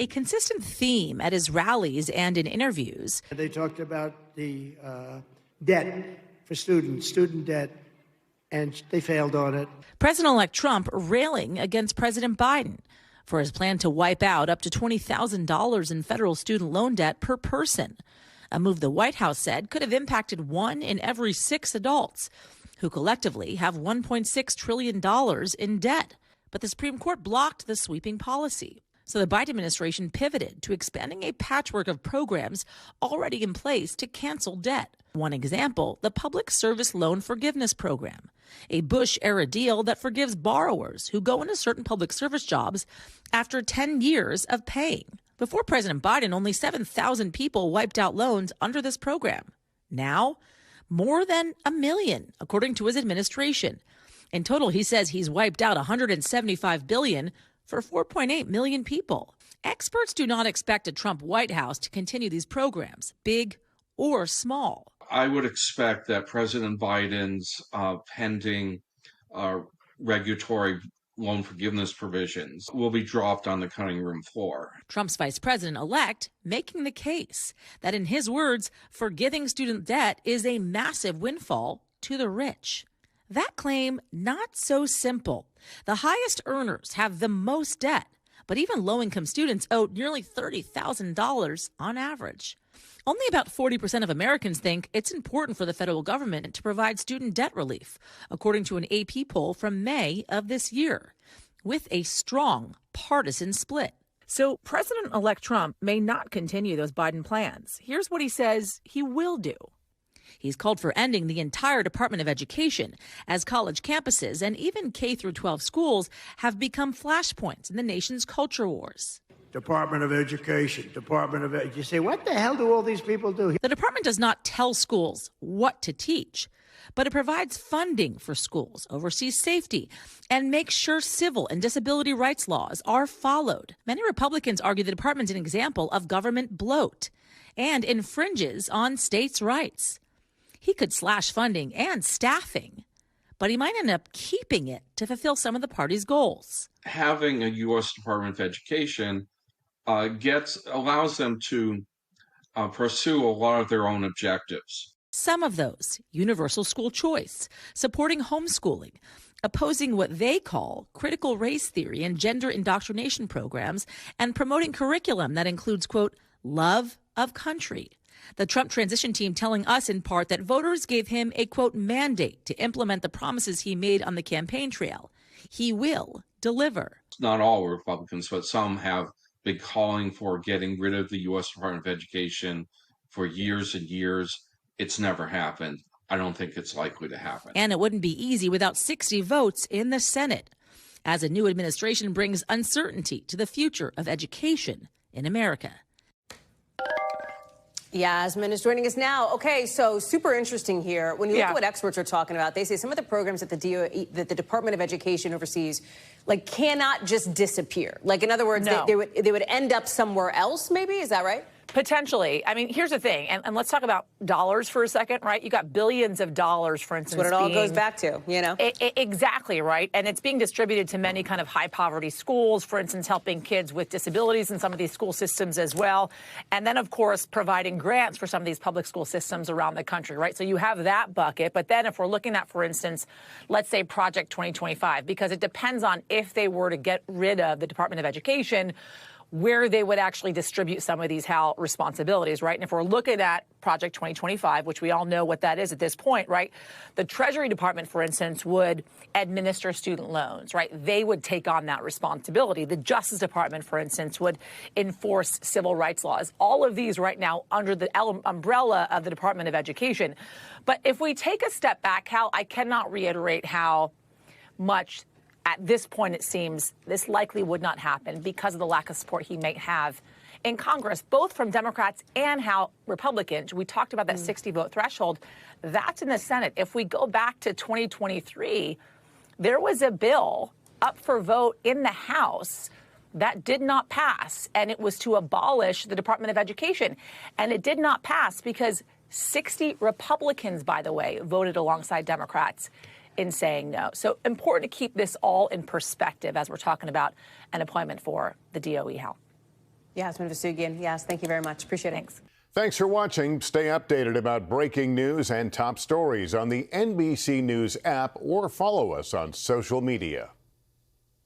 a consistent theme at his rallies and in interviews. They talked about the debt for student debt, and they failed on it. President-elect Trump railing against President Biden for his plan to wipe out up to $20,000 in federal student loan debt per person, a move the White House said could have impacted 1 in every 6 adults, who collectively have $1.6 trillion in debt. But the Supreme Court blocked the sweeping policy. So the Biden administration pivoted to expanding a patchwork of programs already in place to cancel debt. One example, the Public Service Loan Forgiveness Program, a Bush-era deal that forgives borrowers who go into certain public service jobs after 10 years of paying. Before President Biden, only 7,000 people wiped out loans under this program. Now, more than 1 million, according to his administration. In total, he says he's wiped out $175 billion for 4.8 million people. Experts do not expect a Trump White House to continue these programs, big or small. I would expect that President Biden's pending regulatory loan forgiveness provisions will be dropped on the cutting room floor. Trump's vice president-elect making the case that, in his words, forgiving student debt is a massive windfall to the rich. That claim, not so simple. The highest earners have the most debt, but even low-income students owe nearly $30,000 on average. Only about 40% of Americans think it's important for the federal government to provide student debt relief, according to an AP poll from May of this year, with a strong partisan split. So President-elect Trump may not continue those Biden plans. Here's what he says he will do. He's called for ending the entire Department of Education, as college campuses and even K-12 schools have become flashpoints in the nation's culture wars. Department of Education, you say, what the hell do all these people do? The department does not tell schools what to teach, but it provides funding for schools, oversees safety, and makes sure civil and disability rights laws are followed. Many Republicans argue the department's an example of government bloat and infringes on states' rights. He could slash funding and staffing, but he might end up keeping it to fulfill some of the party's goals. Having a U.S. Department of Education allows them to pursue a lot of their own objectives. Some of those: universal school choice, supporting homeschooling, opposing what they call critical race theory and gender indoctrination programs, and promoting curriculum that includes, quote, love of country. The Trump transition team telling us in part that voters gave him a, quote, mandate to implement the promises he made on the campaign trail. He will deliver. Not all Republicans, but some have been calling for getting rid of the U.S. Department of Education for years and years. It's never happened. I don't think it's likely to happen. And it wouldn't be easy without 60 votes in the Senate, as a new administration brings uncertainty to the future of education in America. Yasmin is joining us now. Okay, so super interesting here. When you look at what experts are talking about, they say some of the programs that the Department of Education oversees, like, cannot just disappear. Like, in other words, they would end up somewhere else, maybe? Is that right? Potentially. I mean, here's the thing, and let's talk about dollars for a second, right? You got billions of dollars, for instance. That's what it all goes back to, you know? Exactly, right? And it's being distributed to many kind of high-poverty schools, for instance, helping kids with disabilities in some of these school systems as well. And then, of course, providing grants for some of these public school systems around the country, right? So you have that bucket. But then if we're looking at, for instance, let's say Project 2025, because it depends on if they were to get rid of the Department of Education, where they would actually distribute some of these HAL responsibilities, right? And if we're looking at Project 2025, which we all know what that is at this point, right? The Treasury Department, for instance, would administer student loans, right? They would take on that responsibility. The Justice Department, for instance, would enforce civil rights laws. All of these right now under the umbrella of the Department of Education. But if we take a step back, Hal, I cannot reiterate how much at this point, it seems this likely would not happen because of the lack of support he may have in Congress, both from Democrats and Republicans. We talked about that 60-vote threshold. That's in the Senate. If we go back to 2023, there was a bill up for vote in the House that did not pass, and it was to abolish the Department of Education. And it did not pass because 60 Republicans, by the way, voted alongside Democrats in saying no. So important to keep this all in perspective as we're talking about an appointment for the DOE, Hal. Yasmin Vasugian, yes, thank you very much. Appreciate it. Thanks. Thanks for watching. Stay updated about breaking news and top stories on the NBC News app or follow us on social media.